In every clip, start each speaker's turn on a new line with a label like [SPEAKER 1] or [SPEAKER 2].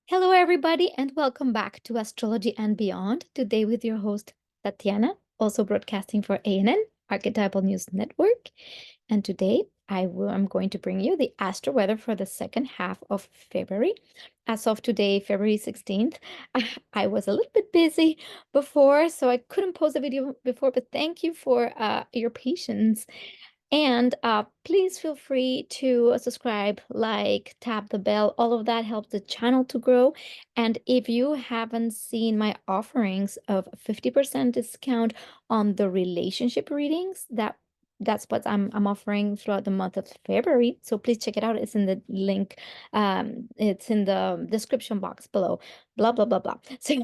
[SPEAKER 1] Hello, everybody, and welcome back to Astrology and Beyond. Today, with your host, Tatiana, also broadcasting for ANN, Archetypal News Network. And today, I'm going to bring you the astro weather for the second half of February. As of today, February 16th, I was a little bit busy before, so I couldn't post a video before, but thank you for your patience. And please feel free to subscribe, like, tap the bell. All of that helps the channel to grow. And if you haven't seen my offerings of 50% discount on the relationship readings, that's what I'm offering throughout the month of February. So please check it out. It's in the link. It's in the description box below. Blah, blah, blah, blah. So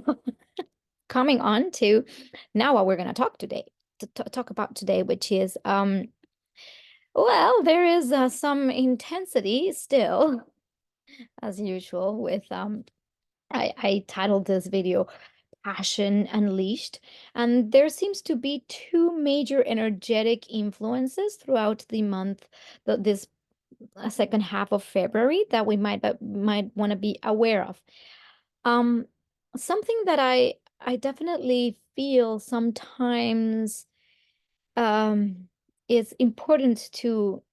[SPEAKER 1] coming on to now what we're going to talk today, talk about today, which is well, there is some intensity still, as usual, with I titled this video Passion Unleashed, and there seems to be two major energetic influences throughout the month, this second half of February that we might want to be aware of. Um, Something that I definitely feel sometimes is important to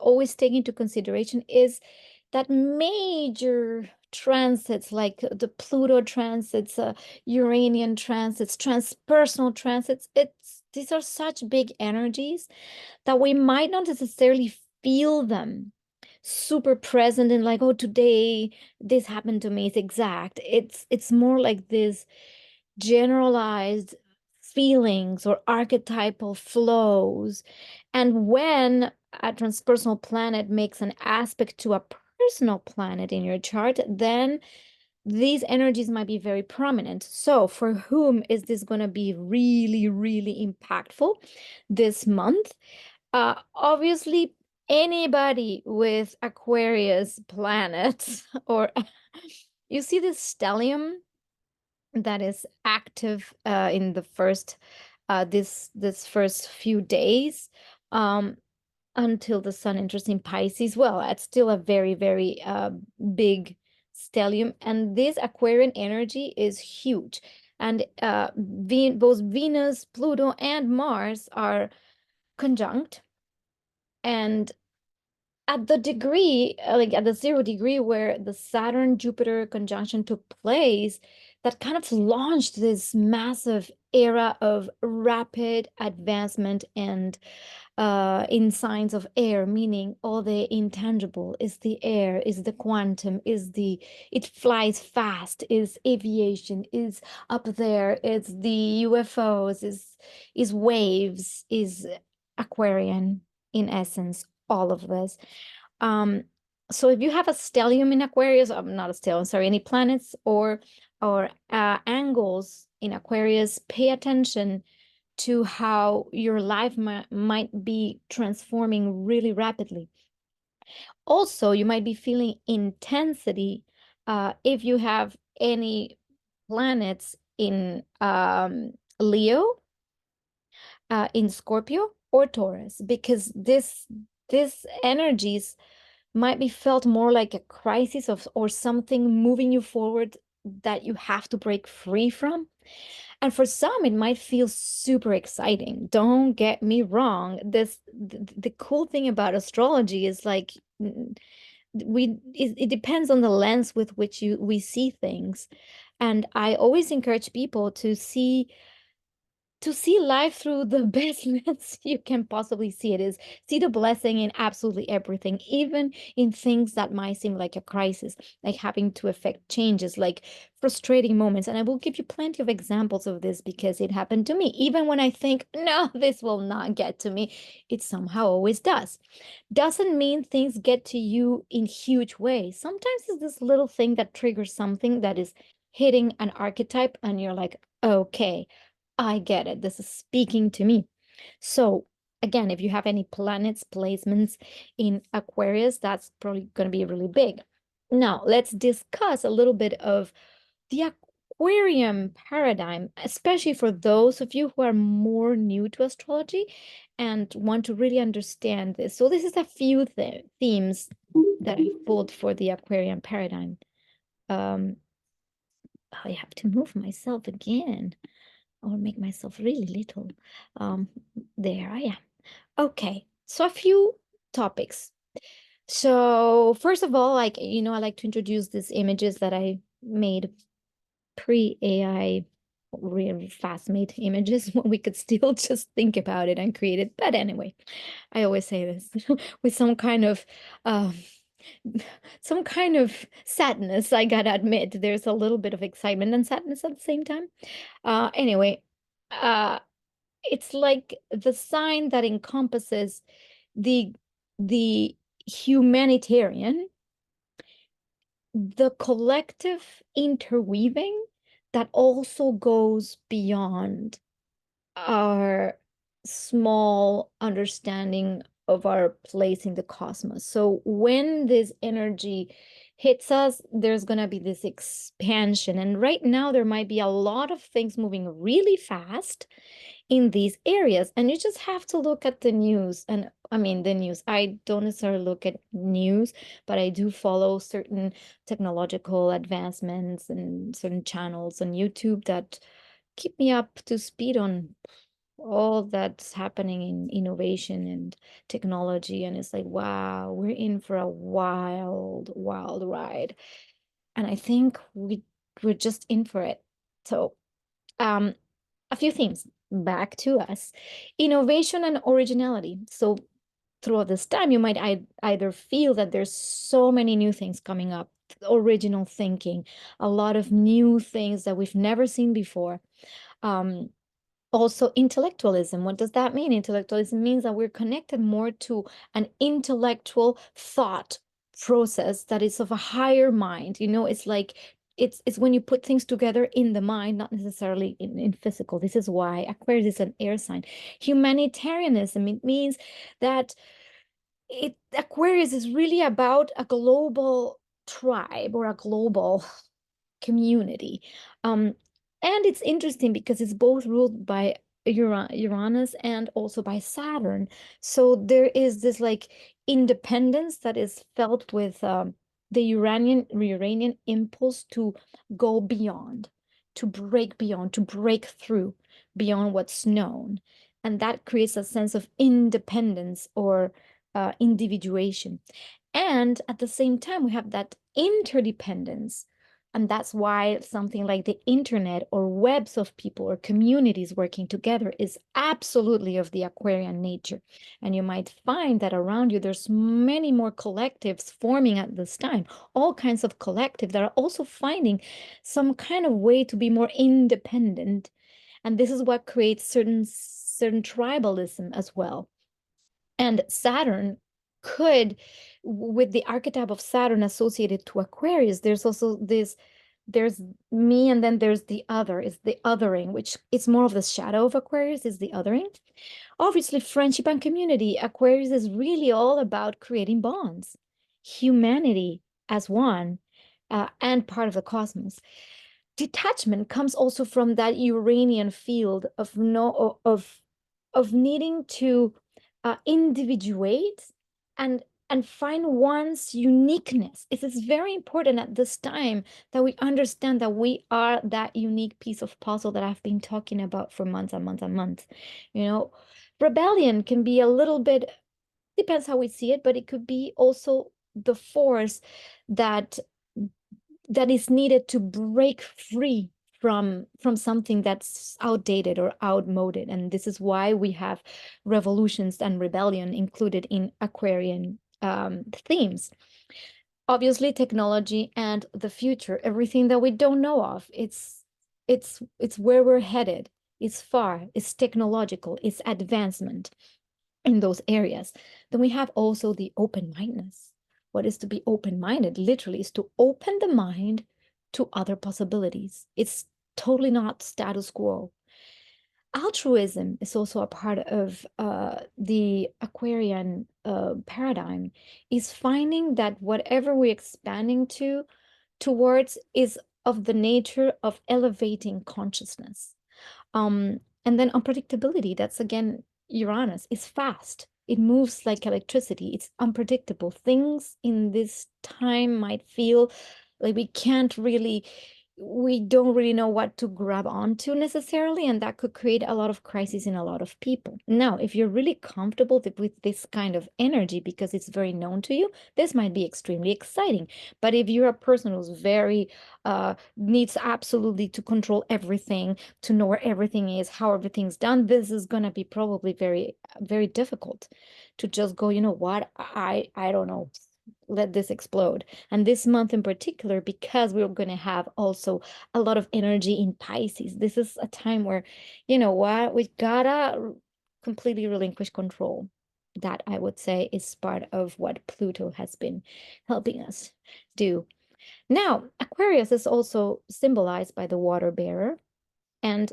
[SPEAKER 1] always take into consideration is that major transits like the Pluto transits, Uranian transits, transpersonal transits, these are such big energies that we might not necessarily feel them super present and like, oh, today this happened to me. It's exact. It's more like this generalized feelings or archetypal flows. And when a transpersonal planet makes an aspect to a personal planet in your chart, then these energies might be very prominent. So for whom is this going to be really, really impactful this month? Obviously, anybody with Aquarius planets or you see this stellium that is active in the first this first few days until the sun enters in Pisces. Well, it's still a very, very big stellium, and this Aquarian energy is huge. And both Venus, Pluto, and Mars are conjunct. And at the degree, like at the 0 degree where the Saturn-Jupiter conjunction took place, that kind of launched this massive era of rapid advancement and in signs of air, meaning all the intangible is the air, is the quantum, it flies fast, is aviation, is up there, it's the UFOs, is waves, is Aquarian in essence, all of this. So if you have a stellium in Aquarius, not a stellium, sorry, any planets or angles in Aquarius, pay attention to how your life might be transforming really rapidly. Also, you might be feeling intensity if you have any planets in Leo, in Scorpio, or Taurus, because this energies might be felt more like a crisis or something moving you forward that you have to break free from. And for some, it might feel super exciting. Don't get me wrong. The cool thing about astrology is like it depends on the lens with which we see things. And I always encourage people to see life through the best lens you can possibly see it is. See the blessing in absolutely everything, even in things that might seem like a crisis, like having to effect changes, like frustrating moments. And I will give you plenty of examples of this because it happened to me. Even when I think, no, this will not get to me, it somehow always does. Doesn't mean things get to you in huge ways. Sometimes it's this little thing that triggers something that is hitting an archetype, and you're like, okay, I get it. This is speaking to me. So again, if you have any planets placements in Aquarius, that's probably going to be really big. Now, let's discuss a little bit of the Aquarian paradigm, especially for those of you who are more new to astrology and want to really understand this. So this is a few themes that I've pulled for the Aquarian paradigm. I have to move myself again or make myself really little. There I am. Okay, so a few topics. So first of all, like, I like to introduce these images that I made pre-AI, really fast-made images when we could still just think about it and create it. But anyway, I always say this with um, some kind of sadness, I gotta admit. There's a little bit of excitement and sadness at the same time. Anyway, uh, it's like the sign that encompasses the the humanitarian, the collective interweaving that also goes beyond our small understanding of our place in the cosmos. So when this energy hits us, there's going to be this expansion. And right now, there might be a lot of things moving really fast in these areas. And you just have to look at the news. And I mean, the news, I don't necessarily look at news, but I do follow certain technological advancements and certain channels on YouTube that keep me up to speed on all that's happening in innovation and technology. And it's like, wow, we're in for a wild, wild ride. And I think we're just in for it. So, a few themes back to us: innovation and originality. So throughout this time, you might either feel that there's so many new things coming up, original thinking, a lot of new things that we've never seen before. Also, intellectualism. What does that mean? Intellectualism means that we're connected more to an intellectual thought process that is of a higher mind. It's like it's when you put things together in the mind, not necessarily in physical. This is why Aquarius is an air sign. Humanitarianism, it means that Aquarius is really about a global tribe or a global community. And it's interesting because it's both ruled by Uranus and also by Saturn. So there is this like independence that is felt with the Uranian impulse to go beyond, to break beyond, to break through beyond what's known. And that creates a sense of independence or individuation. And at the same time, we have that interdependence. And that's why something like the internet or webs of people or communities working together is absolutely of the Aquarian nature. And you might find that around you, there's many more collectives forming at this time, all kinds of collectives that are also finding some kind of way to be more independent. And this is what creates certain tribalism as well. And Saturn could, with the archetype of Saturn associated to Aquarius, there's also there's me and then there's the other, is the othering, which is more of the shadow of Aquarius, is the othering. Obviously, friendship and community. Aquarius is really all about creating bonds, humanity as one, and part of the cosmos. Detachment comes also from that Uranian field of needing to individuate and find one's uniqueness. It is very important at this time that we understand that we are that unique piece of puzzle that I've been talking about for months and months and months. Rebellion can be a little bit, depends how we see it, but it could be also the force that is needed to break free from something that's outdated or outmoded. And this is why we have revolutions and rebellion included in Aquarian themes. Obviously, technology and the future, everything that we don't know of, it's where we're headed. It's far, it's technological, it's advancement in those areas. Then we have also the open-mindedness. What is to be open-minded? Literally is to open the mind to other possibilities. It's totally not status quo. Altruism is also a part of the Aquarian paradigm, is finding that whatever we're expanding towards is of the nature of elevating consciousness. And then unpredictability, that's again Uranus, is fast. It moves like electricity. It's unpredictable. Things in this time might feel Like we don't really know what to grab onto necessarily, and that could create a lot of crises in a lot of people. Now, if you're really comfortable with this kind of energy because it's very known to you, this might be extremely exciting. But if you're a person who's very needs absolutely to control everything, to know where everything is, how everything's done, this is going to be probably very, very difficult to just go, you know what, I don't know, let this explode. And this month in particular, because we're going to have also a lot of energy in Pisces, this is a time where, you know what, we gotta completely relinquish control. That I would say is part of what Pluto has been helping us do. Now, Aquarius is also symbolized by the water bearer. And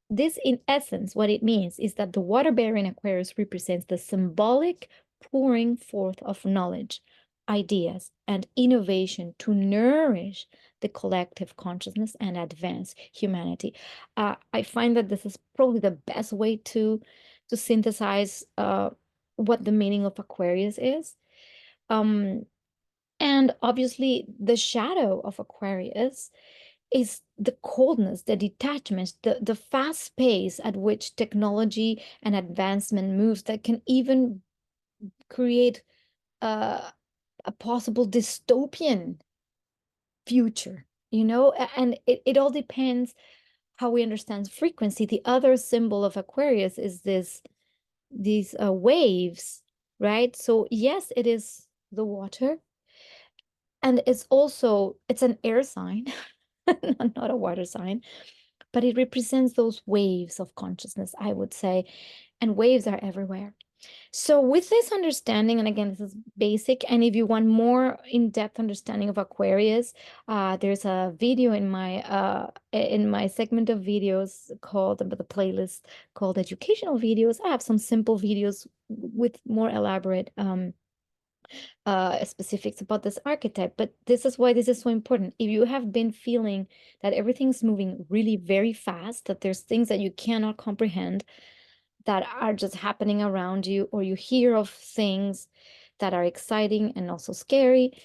[SPEAKER 1] this, in essence, what it means is that the water bearer in Aquarius represents the symbolic pouring forth of knowledge, ideas, and innovation to nourish the collective consciousness and advance humanity. I find that this is probably the best way to synthesize what the meaning of Aquarius is. And obviously, the shadow of Aquarius is the coldness, the detachment, the fast pace at which technology and advancement moves that can even create a possible dystopian future, you know? And it all depends how we understand frequency. The other symbol of Aquarius is these waves, right? So yes, it is the water, and it's an air sign, not a water sign, but it represents those waves of consciousness, I would say, and waves are everywhere. So with this understanding, and again, this is basic, and if you want more in-depth understanding of Aquarius, there's a video in my segment of videos called the playlist called educational videos. I have some simple videos with more elaborate specifics about this archetype, but this is why this is so important. If you have been feeling that everything's moving really very fast, that there's things that you cannot comprehend that are just happening around you, or you hear of things that are exciting and also scary,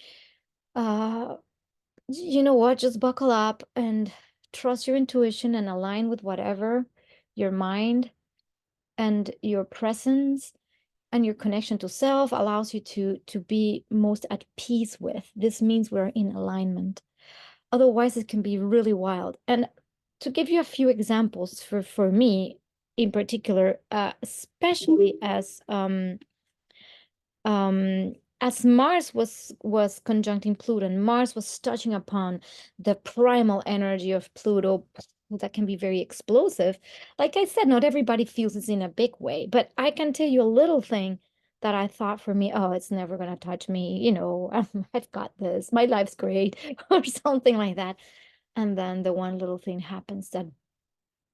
[SPEAKER 1] uh, you know what, just buckle up and trust your intuition and align with whatever your mind and your presence and your connection to self allows you to be most at peace with. This means we're in alignment. Otherwise, it can be really wild. And to give you a few examples for me in particular, especially as Mars was conjuncting Pluto, and Mars was touching upon the primal energy of Pluto that can be very explosive. Like I said, not everybody feels it in a big way, but I can tell you a little thing that I thought for me, oh, it's never gonna touch me, you know, I've got this, my life's great, or something like that. And then the one little thing happens that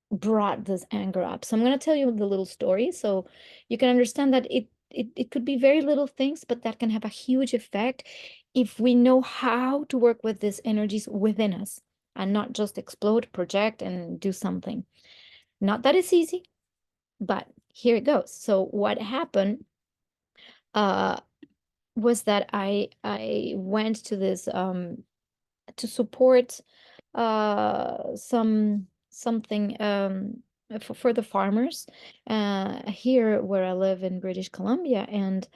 [SPEAKER 1] brought this anger up. So I'm going to tell you the little story so you can understand that it could be very little things, but that can have a huge effect if we know how to work with these energies within us and not just explode, project, and do something. Not that it's easy, but here it goes. So what happened uh, was that I went to this to support something for the farmers here where I live in British Columbia, and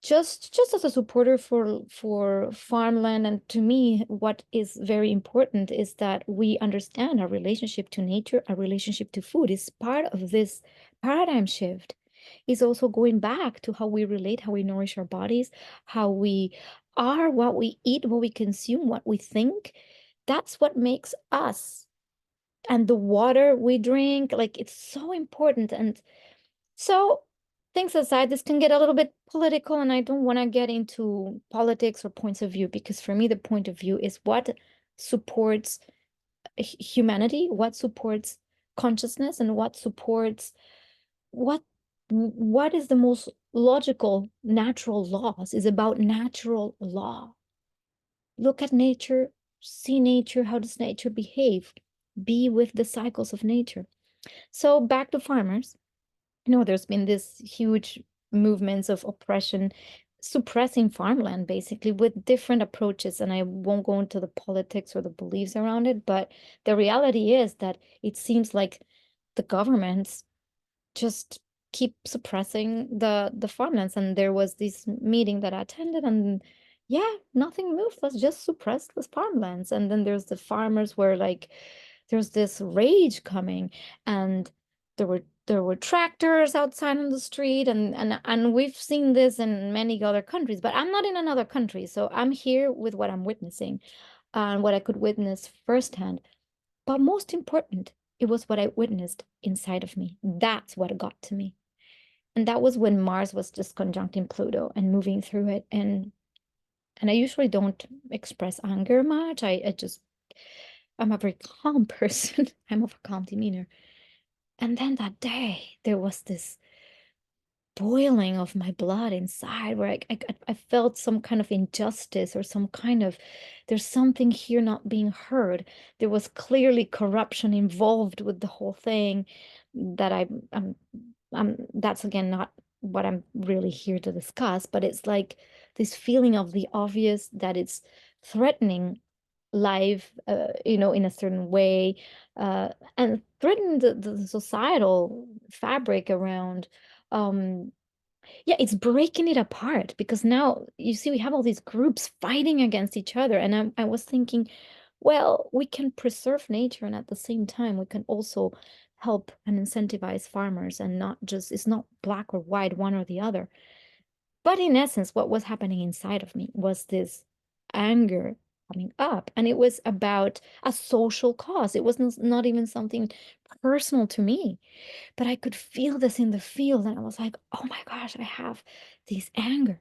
[SPEAKER 1] just as a supporter for farmland. And to me, what is very important is that we understand our relationship to nature, our relationship to food is part of this paradigm shift. Is also going back to how we relate, how we nourish our bodies, how we are, what we eat, what we consume, what we think. That's what makes us. And the water we drink, like it's so important. And so things aside, this can get a little bit political, and I don't want to get into politics or points of view, because for me, the point of view is what supports humanity, what supports consciousness, and what what is the most logical natural laws is about natural law. Look at nature, see nature, how does nature behave? Be with the cycles of nature. So back to farmers. You know, there's been this huge movements of oppression suppressing farmland basically with different approaches. And I won't go into the politics or the beliefs around it, but the reality is that it seems like the governments just keep suppressing the farmlands. And there was this meeting that I attended, and yeah, nothing moved. Let's just suppress the farmlands. And then there's the farmers where like there's this rage coming, and there were tractors outside on the street, and we've seen this in many other countries, but I'm not in another country, so I'm here with what I'm witnessing and what I could witness firsthand. But most important, it was what I witnessed inside of me. That's what got to me. And that was when Mars was just conjuncting Pluto and moving through it. And I usually don't express anger much. I'm a very calm person. I'm of a calm demeanor. And then that day, there was this boiling of my blood inside where I felt some kind of injustice or some kind of there's something here not being heard. There was clearly corruption involved with the whole thing that I'm that's again not what I'm really here to discuss, but it's like this feeling of the obvious that it's threatening life, in a certain way, and threaten the societal fabric around. Um, yeah, it's breaking it apart because now you see we have all these groups fighting against each other. And I was thinking, well, we can preserve nature and at the same time we can also help and incentivize farmers and not just, it's not black or white, one or the other. But in essence, what was happening inside of me was this anger coming up, and it was about a social cause. It was not even something personal to me, but I could feel this in the field, and I was like, oh my gosh, I have this anger.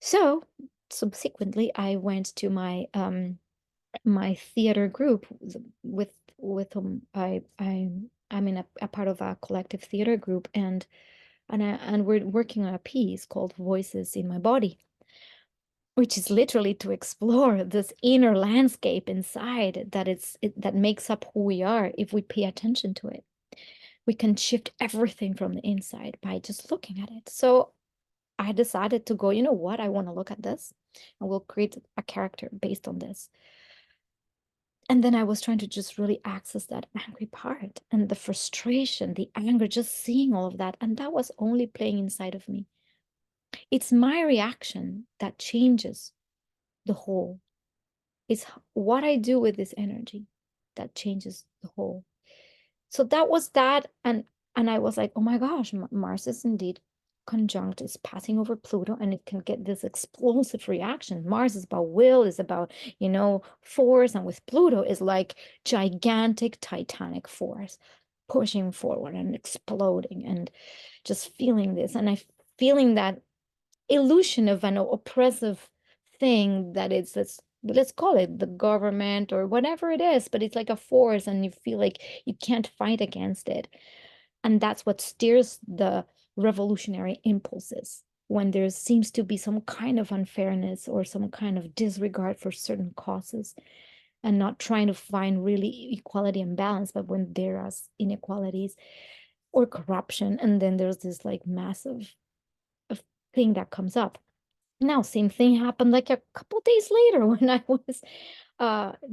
[SPEAKER 1] So subsequently, I went to my theater group with whom I'm in a part of a collective theater group, and we're working on a piece called Voices in My Body, which is literally to explore this inner landscape inside that makes up who we are. If we pay attention to it, we can shift everything from the inside by just looking at it. So I decided to go, you know what, I want to look at this, and we'll create a character based on this. And then I was trying to just really access that angry part and the frustration, the anger, just seeing all of that. And that was only playing inside of me. It's my reaction that changes the whole. It's what I do with this energy that changes the whole. So that was that. And I was like, oh my gosh, Mars is indeed conjunct, is passing over Pluto, and it can get this explosive reaction. Mars is about will, is about, force, and with Pluto is like gigantic titanic force pushing forward and exploding and just feeling this. And I feeling that illusion of an oppressive thing that it's let's call it the government or whatever it is, but it's like a force and you feel like you can't fight against it. And that's what steers the revolutionary impulses when there seems to be some kind of unfairness or some kind of disregard for certain causes, and not trying to find really equality and balance, but when there are inequalities or corruption, and then there's this like massive thing that comes up. Now, same thing happened like a couple days later when I was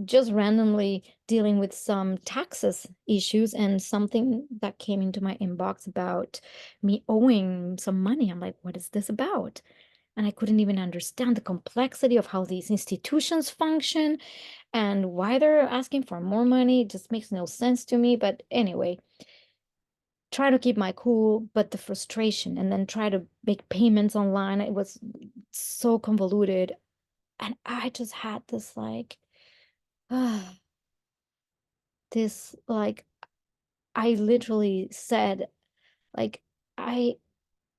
[SPEAKER 1] just randomly dealing with some taxes issues, and something that came into my inbox about me owing some money. I'm like, what is this about? And I couldn't even understand the complexity of how these institutions function and why they're asking for more money. It just makes no sense to me. But anyway, try to keep my cool, but the frustration, and then try to make payments online. It was so convoluted. And I just had this like, this like, I literally said, like, I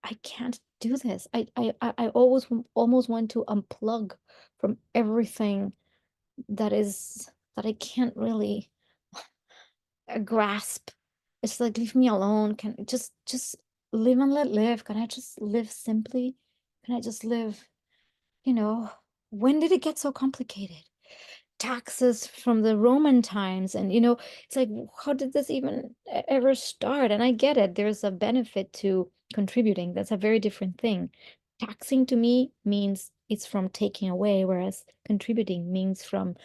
[SPEAKER 1] I can't do this. I almost want to unplug from everything that I can't really grasp. It's like, leave me alone. Can just live and let live. Can I just live simply? Can I just live, you know, when did it get so complicated? Taxes from the Roman times, and it's like, how did this even ever start? And I get it, there's a benefit to contributing. That's a very different thing. taxing to me means it's from taking away, whereas contributing means from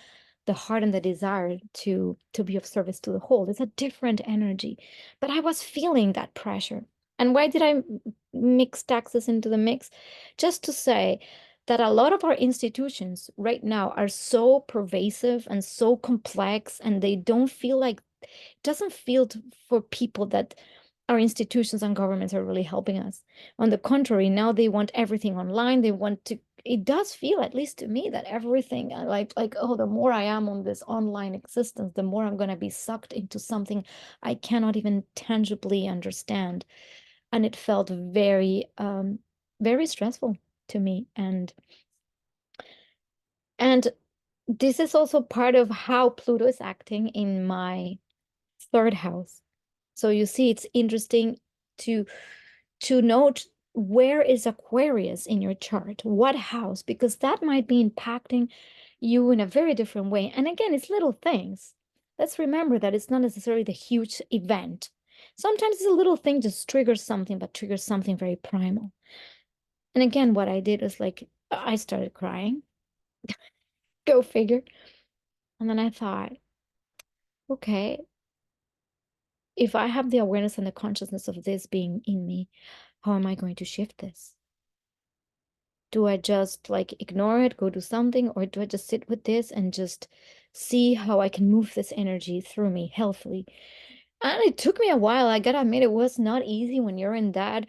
[SPEAKER 1] the heart and the desire to be of service to the whole. It's a different energy. But I was feeling that pressure. And why did I mix taxes into the mix? Just to say that a lot of our institutions right now are so pervasive and so complex, and they don't feel like, doesn't feel for people that our institutions and governments are really helping us. On the contrary, now they want everything online. They want to, it does feel, at least to me, that everything like, oh, the more I am on this online existence, the more I'm going to be sucked into something I cannot even tangibly understand. And it felt very stressful to me. And this is also part of how Pluto is acting in my third house. So you see, it's interesting to note, where is Aquarius in your chart? What house? Because that might be impacting you in a very different way. And again, it's little things. Let's remember that it's not necessarily the huge event. Sometimes it's a little thing just triggers something, but triggers something very primal. And again, what I did was like, I started crying. Go figure. And then I thought, okay, if I have the awareness and the consciousness of this being in me, how am I going to shift this? Do I just like ignore it, go do something, or do I just sit with this and just see how I can move this energy through me healthily? And it took me a while. I gotta admit, it was not easy when you're in that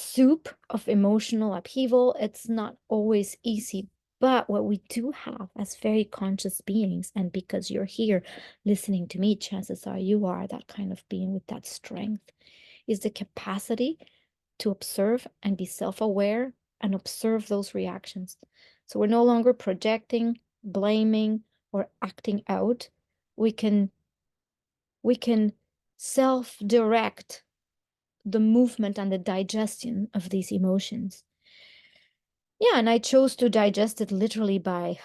[SPEAKER 1] soup of emotional upheaval. It's not always easy. But what we do have as very conscious beings, and because you're here listening to me, chances are you are that kind of being with that strength, is the capacity to observe and be self-aware and observe those reactions. So we're no longer projecting, blaming, or acting out. We can self-direct the movement and the digestion of these emotions. Yeah, and I chose to digest it literally by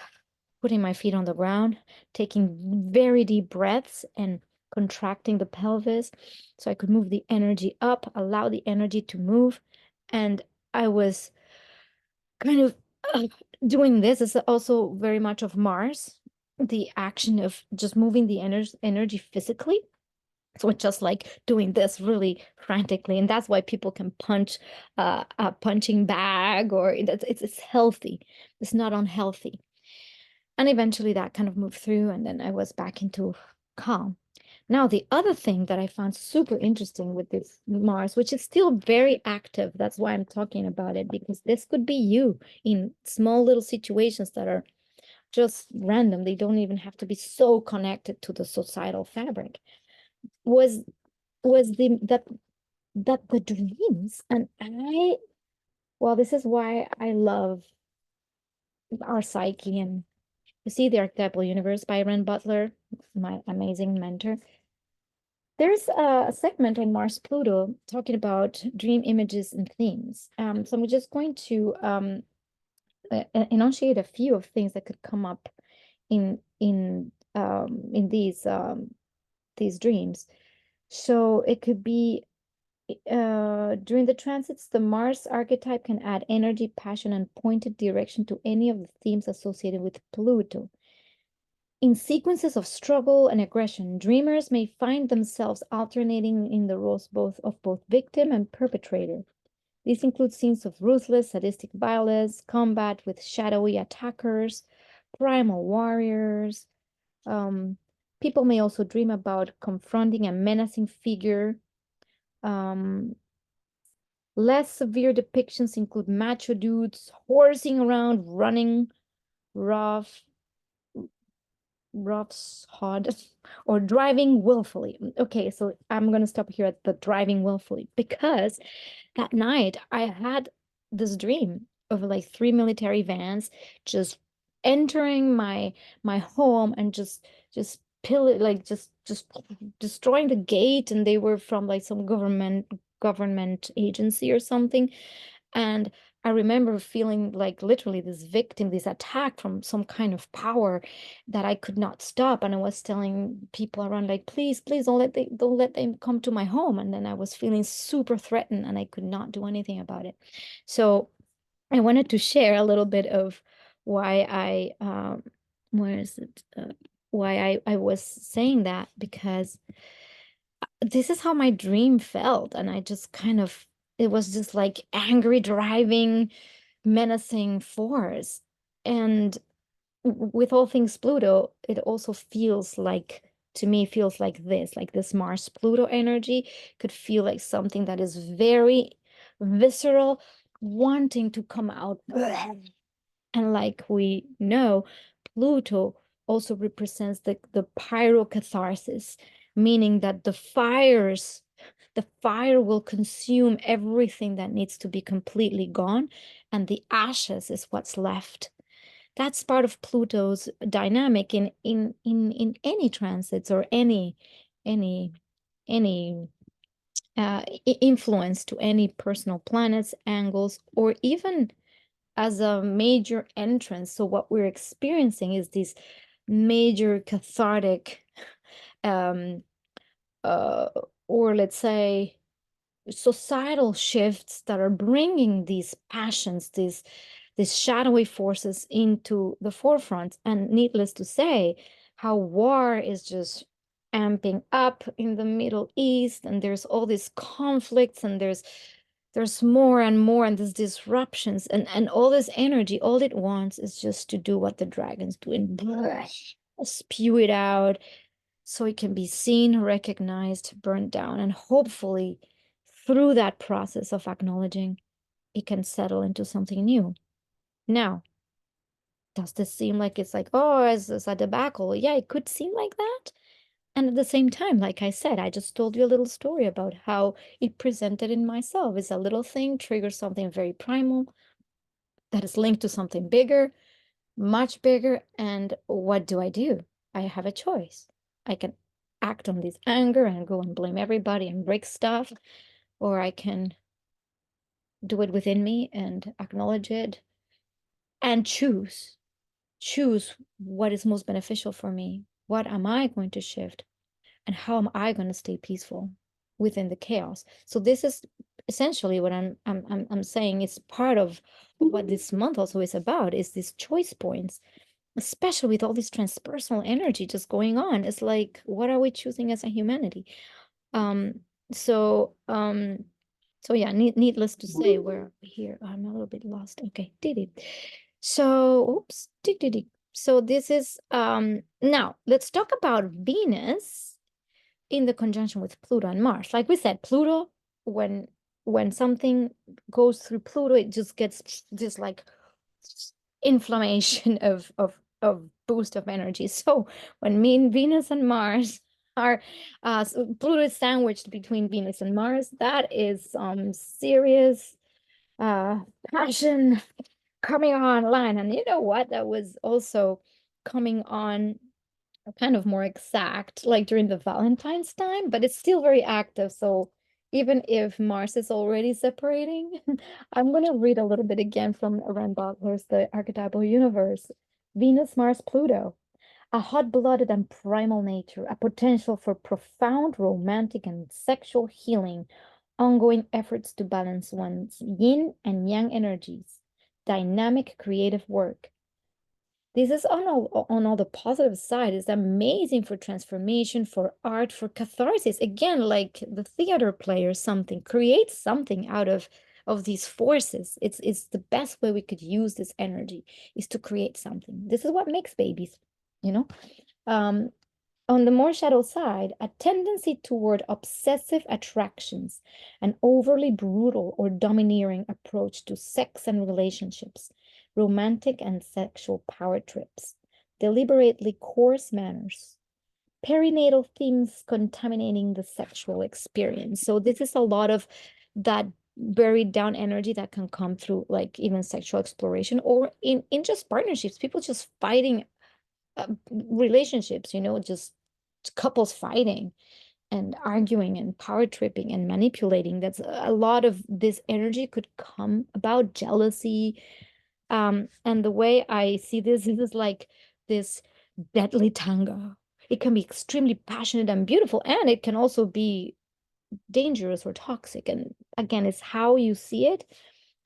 [SPEAKER 1] putting my feet on the ground, taking very deep breaths and contracting the pelvis so I could move the energy up, allow the energy to move. And I was kind of uh, doing this is also very much of Mars, the action of just moving the energy physically. So it's just like doing this really frantically, and that's why people can punch a punching bag, or it's healthy. It's not unhealthy. And eventually that kind of moved through, and then I was back into calm. Now, the other thing that I found super interesting with this Mars, which is still very active, that's why I'm talking about it, because this could be you in small little situations that are just random. They don't even have to be so connected to the societal fabric. Was the that the dreams, and well, this is why I love our psyche, and you see the Archetypal Universe by Ren Butler, my amazing mentor. There's a segment on Mars Pluto talking about dream images and themes. So I'm just going to enunciate a few of things that could come up in these dreams. So it could be during the transits, the Mars archetype can add energy, passion, and pointed direction to any of the themes associated with Pluto. In sequences of struggle and aggression, dreamers may find themselves alternating in the roles of both victim and perpetrator. These include scenes of ruthless, sadistic violence, combat with shadowy attackers, primal warriors. People may also dream about confronting a menacing figure. Less severe depictions include macho dudes horsing around, running rough roughshod, or driving willfully. Okay, so I'm going to stop here at the driving willfully, because that night I had this dream of like three military vans just entering my home and just just destroying the gate, and they were from like some government agency or something. And I remember feeling like literally this victim, this attack from some kind of power that I could not stop. And I was telling people around, like, please, please don't let them come to my home. And then I was feeling super threatened and I could not do anything about it. So I wanted to share a little bit of why where is it? Why I was saying that, because this is how my dream felt. And I just kind of, it was just like angry, driving, menacing force. And with all things Pluto, it also feels like, to me, feels like this Mars Pluto energy could feel like something that is very visceral, wanting to come out. And like we know, Pluto also represents the pyrocatharsis, meaning that the fire will consume everything that needs to be completely gone, and the ashes is what's left. That's part of Pluto's dynamic in any transits or any any influence to any personal planets, angles, or even as a major entrance. So what we're experiencing is these major cathartic, um, uh, or let's say societal shifts that are bringing these passions, these shadowy forces into the forefront. And needless to say, how war is just amping up in the Middle East, and there's all these conflicts, and there's more and more, and there's disruptions, and all this energy, all it wants is just to do what the dragons do and spew it out so it can be seen, recognized, burned down, and hopefully through that process of acknowledging, it can settle into something new. Now, does this seem like it's like, oh, it's a debacle? Yeah, it could seem like that. And at the same time, like I said, I just told you a little story about how it presented in myself. It's a little thing, triggers something very primal that is linked to something bigger, much bigger. And what do? I have a choice. I can act on this anger and go and blame everybody and break stuff, or I can do it within me and acknowledge it and choose what is most beneficial for me. What am I going to shift? And how am I going to stay peaceful within the chaos? So this is essentially what I'm saying. It's part of what this month also is about, is these choice points, especially with all this transpersonal energy just going on. It's like, what are we choosing as a humanity? Um, so so yeah, needless to say, we're here. I'm a little bit lost. Okay, did it. So, oops, did it. So this is now let's talk about Venus in the conjunction with Pluto and Mars. Like we said, Pluto, when when something goes through Pluto, it just gets just like inflammation of boost of energy. So when Venus and Mars are so Pluto is sandwiched between Venus and Mars, that is serious uh passion coming online. And you know what? That was also coming on kind of more exact, like during the Valentine's time, but it's still very active. So even if Mars is already separating, I'm going to read a little bit again from Ren Butler's The Archetypal Universe. Venus, Mars, Pluto, a hot-blooded and primal nature, a potential for profound romantic and sexual healing, ongoing efforts to balance one's yin and yang energies, dynamic creative work. This is on all the positive side. It's amazing for transformation, for art, for catharsis. Again, like the theater player, something creates something out of these forces. It's the best way we could use this energy is to create something. This is what makes babies, you know. Um, on the more shadow side, a tendency toward obsessive attractions, an overly brutal or domineering approach to sex and relationships, romantic and sexual power trips, deliberately coarse manners, perinatal themes contaminating the sexual experience. So this is a lot of that buried down energy that can come through like even sexual exploration or in just partnerships, people just fighting relationships, just couples fighting and arguing and power tripping and manipulating. That's a lot of this energy could come about jealousy. And the way I see this is like this deadly tango. It can be extremely passionate and beautiful, and it can also be dangerous or toxic. And again, it's how you see it.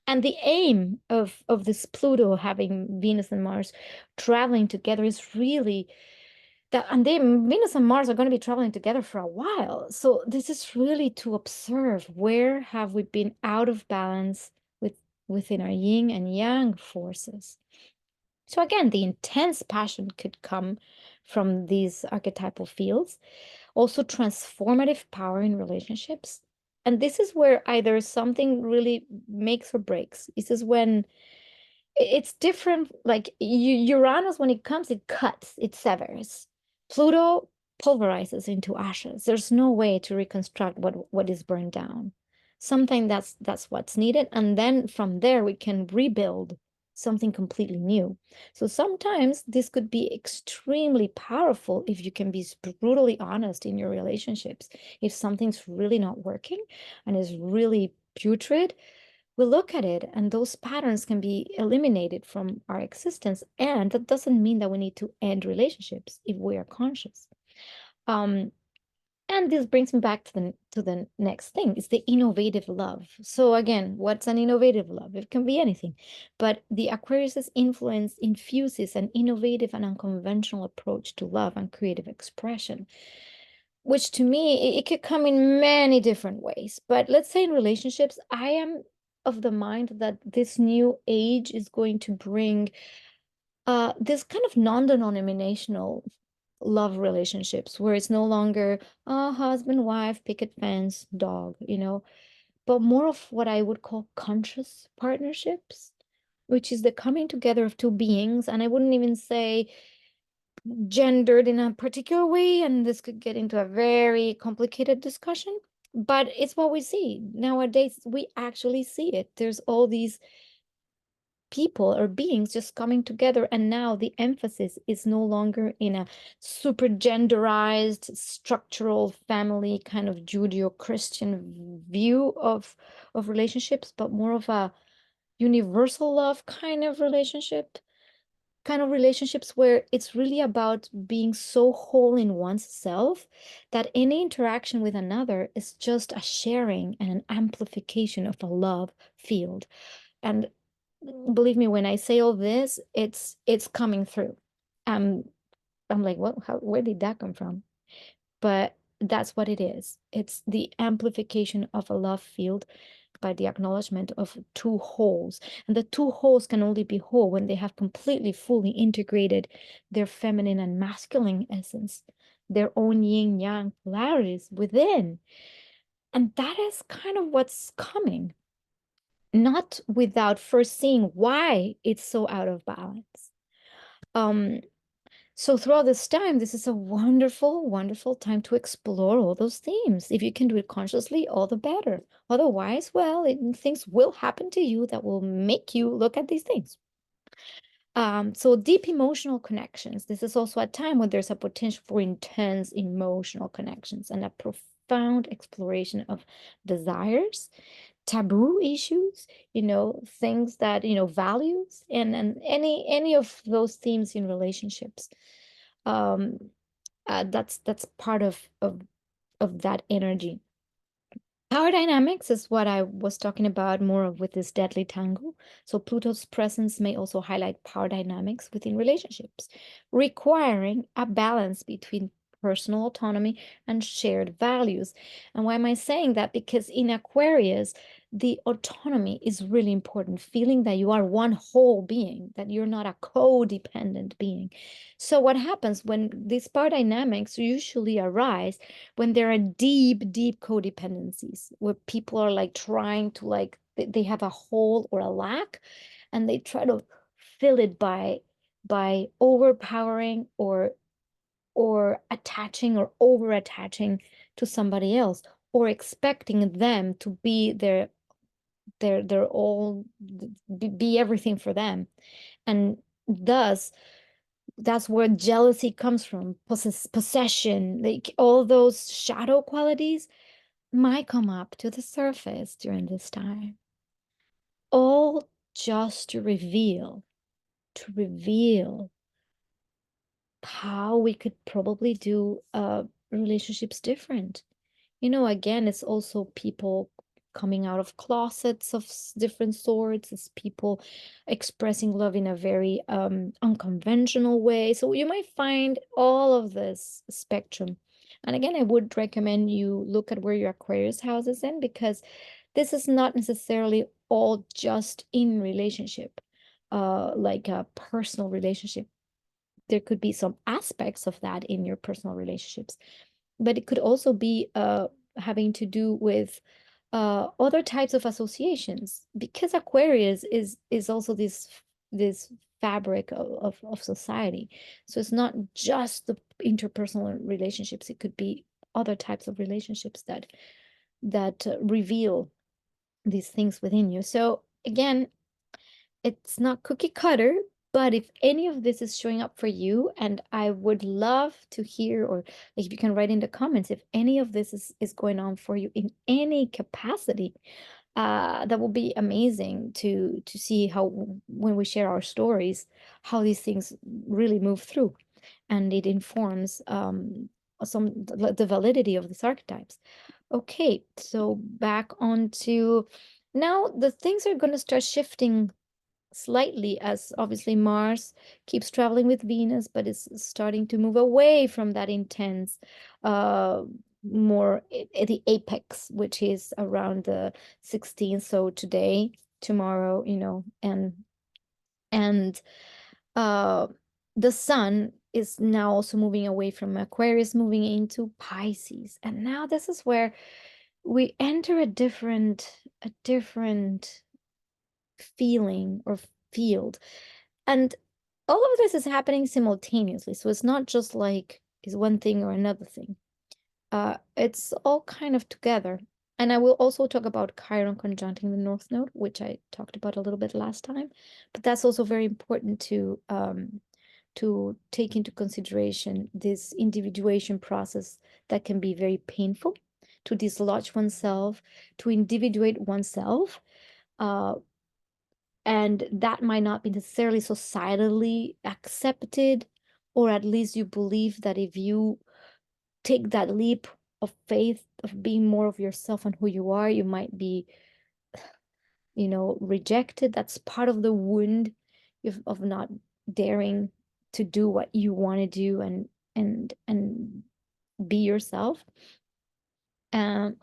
[SPEAKER 1] And the aim of this Pluto having Venus and Mars traveling together is really that, and Venus and Mars are going to be traveling together for a while. So this is really to observe where have we been out of balance within our yin and yang forces. So again, the intense passion could come from these archetypal fields, also transformative power in relationships. And this is where either something really makes or breaks. This is when it's different. Like Uranus, when it comes, it cuts, it severs. Pluto pulverizes into ashes. There's no way to reconstruct what is burned down. Something that's what's needed. And then from there, we can rebuild something completely new. So sometimes this could be extremely powerful if you can be brutally honest in your relationships. If something's really not working and is really putrid, we look at it and those patterns can be eliminated from our existence. And that doesn't mean that we need to end relationships if we are conscious. Um, and this brings me back to the next thing. It's the innovative love. So again, what's an innovative love? It can be anything, but the Aquarius's influence infuses an innovative and unconventional approach to love and creative expression, which to me, it could come in many different ways. But let's say in relationships, I am of the mind that this new age is going to bring this kind of non-denominational love relationships where it's no longer husband, wife, picket fence, dog, but more of what I would call conscious partnerships, which is the coming together of two beings. And I wouldn't even say gendered in a particular way, and this could get into a very complicated discussion, but it's what we see nowadays. We actually see it. There's all these people or beings just coming together, and now the emphasis is no longer in a super genderized structural family kind of Judeo-Christian view of relationships, but more of a universal love kind of relationships where it's really about being so whole in one's self that any interaction with another is just a sharing and an amplification of a love field. And believe me, when I say all this, it's coming through. Um, I'm like, what? Where did that come from? But that's what it is. It's the amplification of a love field by the acknowledgement of two wholes. And the two wholes can only be whole when they have completely, fully integrated their feminine and masculine essence, their own yin yang polarities within. And that is kind of what's coming, not without first seeing why it's so out of balance. Um, So throughout this time, this is a wonderful, wonderful time to explore all those themes. If you can do it consciously, all the better. Otherwise, well, things will happen to you that will make you look at these things. So deep emotional connections. This is also a time when there's a potential for intense emotional connections and a profound exploration of desires, taboo issues, things that, values, and any of those themes in relationships. Um, that's part of that energy. Power dynamics is what I was talking about more of with this deadly tangle. So Pluto's presence may also highlight power dynamics within relationships, requiring a balance between personal autonomy and shared values. And why am I saying that? Because in Aquarius, the autonomy is really important, feeling that you are one whole being, that you're not a codependent being. So what happens when these power dynamics usually arise when there are deep, deep codependencies where people are like trying to they have a hole or a lack and they try to fill it by overpowering or attaching or over attaching to somebody else or expecting them to be their all be everything for them. And thus that's where jealousy comes from, possession, like all those shadow qualities might come up to the surface during this time. All just to reveal how we could probably do relationships different. Again, it's also people coming out of closets of different sorts. It's people expressing love in a very unconventional way. So you might find all of this spectrum. And again, I would recommend you look at where your Aquarius house is in, because this is not necessarily all just in relationship, like a personal relationship. There could be some aspects of that in your personal relationships, but it could also be having to do with other types of associations, because Aquarius is also this fabric of society. So it's not just the interpersonal relationships, it could be other types of relationships that reveal these things within you. So again, it's not cookie cutter, but if any of this is showing up for you, and I would love to hear, or like if you can write in the comments, if any of this is going on for you in any capacity, that will be amazing to see how, when we share our stories, how these things really move through, and it informs the validity of these archetypes. Okay, so back on to now, the things are going to start shifting slightly, as obviously Mars keeps traveling with Venus, but is starting to move away from that intense, more at the apex, which is around the 16th. So today, tomorrow, and uh, the sun is now also moving away from Aquarius, moving into Pisces, and now this is where we enter a different feeling or field. And all of this is happening simultaneously. So it's not just like is one thing or another thing. It's all kind of together. And I will also talk about Chiron conjuncting the North Node, which I talked about a little bit last time. But that's also very important to take into consideration this individuation process that can be very painful, to dislodge oneself, to individuate oneself. And that might not be necessarily societally accepted, or at least you believe that if you take that leap of faith of being more of yourself and who you are, you might be, rejected. That's part of the wound of not daring to do what you want to do and be yourself. And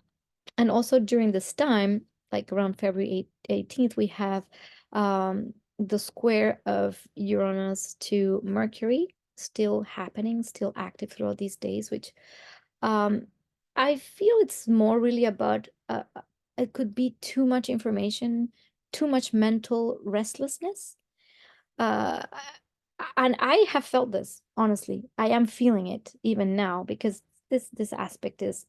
[SPEAKER 1] also during this time, like around February 18th, we have the square of Uranus to Mercury still happening, still active throughout these days, which I feel it's more really about it could be too much information, too much mental restlessness. Uh, and I have felt this, honestly. I am feeling it even now, because this aspect is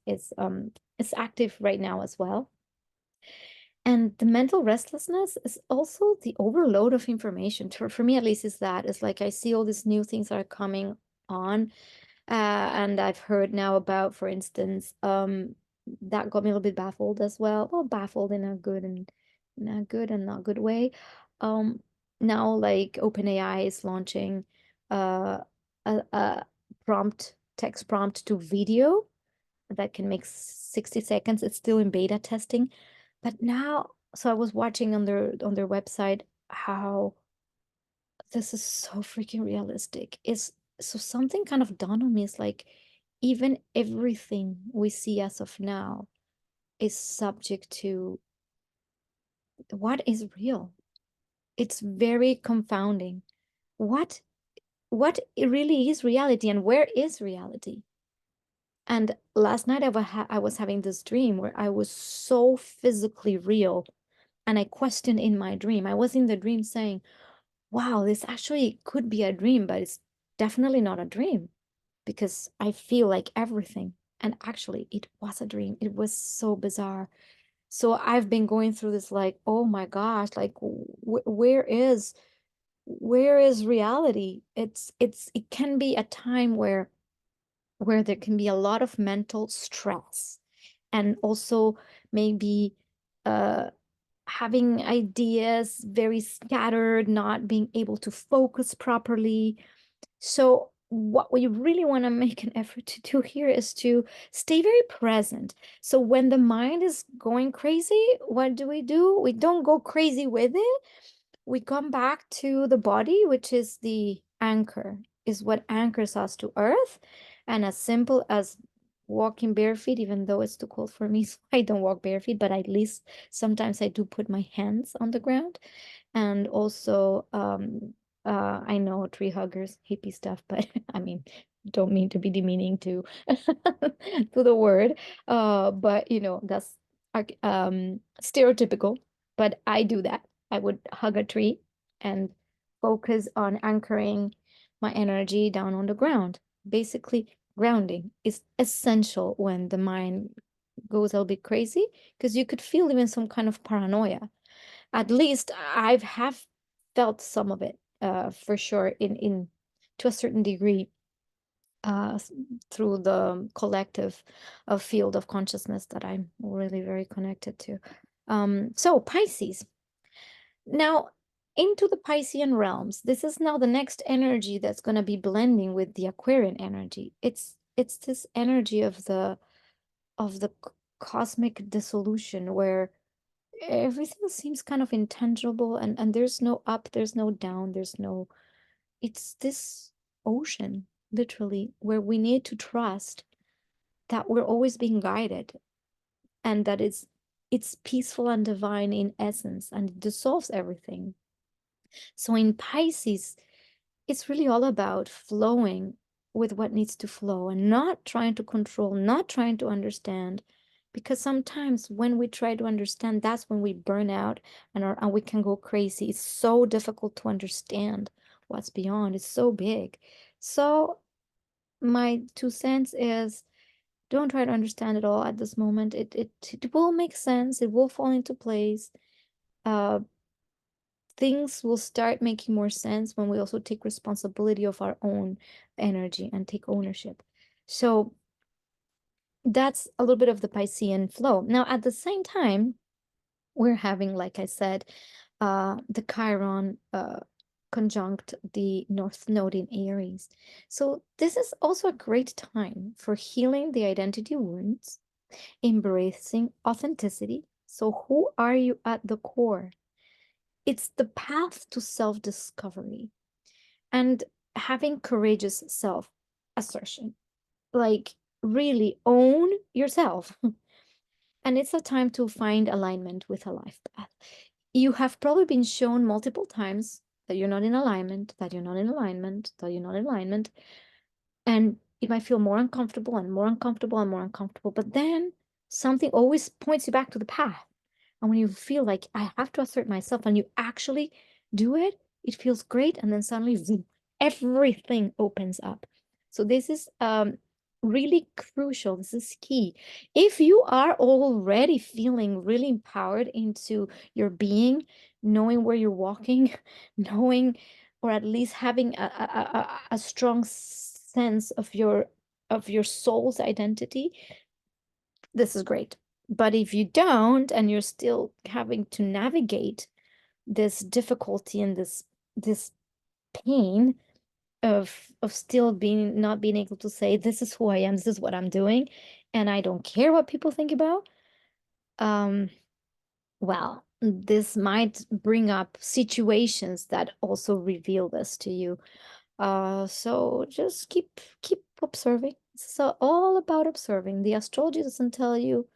[SPEAKER 1] active right now as well. And the mental restlessness is also the overload of information. For me, at least, is that it's like I see all these new things that are coming on, and I've heard now about, for instance, that got me a little bit baffled as well. Well, baffled in a good and not good way. Um, Now like OpenAI is launching a text prompt to video that can make 60 seconds. It's still in beta testing. But now, so I was watching on their website how this is so freaking realistic. It's so something kind of dawned on me. It's like even everything we see as of now is subject to what is real. It's very confounding. What what really is reality, and where is reality? And last night I was having this dream where I was so physically real, and I questioned in my dream. I was in the dream saying, wow, this actually could be a dream, but it's definitely not a dream, because I feel like everything. And actually, it was a dream. It was so bizarre. So I've been going through this like, oh my gosh, like where is reality? It can be a time where there can be a lot of mental stress, and also maybe uh having ideas very scattered, not being able to focus properly. So what we really want to make an effort to do here is to stay very present. So when the mind is going crazy, what do? We don't go crazy with it. We come back to the body, which is the anchor, is what anchors us to earth. And as simple as walking bare feet, even though it's too cold for me, so I don't walk bare feet, but at least sometimes I do put my hands on the ground. And also, I know tree huggers, hippie stuff, but I mean, don't mean to be demeaning to to the word. But that's stereotypical, but I do that. I would hug a tree and focus on anchoring my energy down on the ground. Basically, grounding is essential when the mind goes a little bit crazy, because you could feel even some kind of paranoia. At least I've have felt some of it, for sure, in to a certain degree, uh, through the collective field of consciousness that I'm really very connected to. So Pisces. Now, into the Piscean realms, this is now the next energy that's going to be blending with the Aquarian energy. It's this energy of the cosmic dissolution, where everything seems kind of intangible, and there's no up, there's no down, it's this ocean, literally, where we need to trust that we're always being guided, and that it's peaceful and divine in essence, and it dissolves everything. So in Pisces, it's really all about flowing with what needs to flow, and not trying to control, not trying to understand. Because sometimes when we try to understand, that's when we burn out, and we can go crazy. It's so difficult to understand what's beyond. It's so big. So my 2 cents is, don't try to understand it all at this moment. It will make sense. It will fall into place. Uh, things will start making more sense when we also take responsibility of our own energy and take ownership. So that's a little bit of the Piscean flow. Now, at the same time, we're having, like I said, the Chiron conjunct the North Node in Aries. So this is also a great time for healing the identity wounds, embracing authenticity. So who are you at the core? It's the path to self-discovery and having courageous self-assertion. Like, really own yourself. And it's a time to find alignment with a life path. You have probably been shown multiple times that you're not in alignment, that you're not in alignment, that you're not in alignment. And it might feel more uncomfortable and more uncomfortable and more uncomfortable. But then something always points you back to the path. And when you feel like I have to assert myself and you actually do it, it feels great. And then suddenly, zoom, everything opens up. So this is really crucial. This is key. If you are already feeling really empowered into your being, knowing where you're walking, knowing, or at least having a strong sense of your soul's identity, this is great. But if you don't, and you're still having to navigate this difficulty and this pain of still not being able to say, this is who I am, this is what I'm doing, and I don't care what people think about, well, this might bring up situations that also reveal this to you. So just keep observing. So all about observing. The astrology doesn't tell you,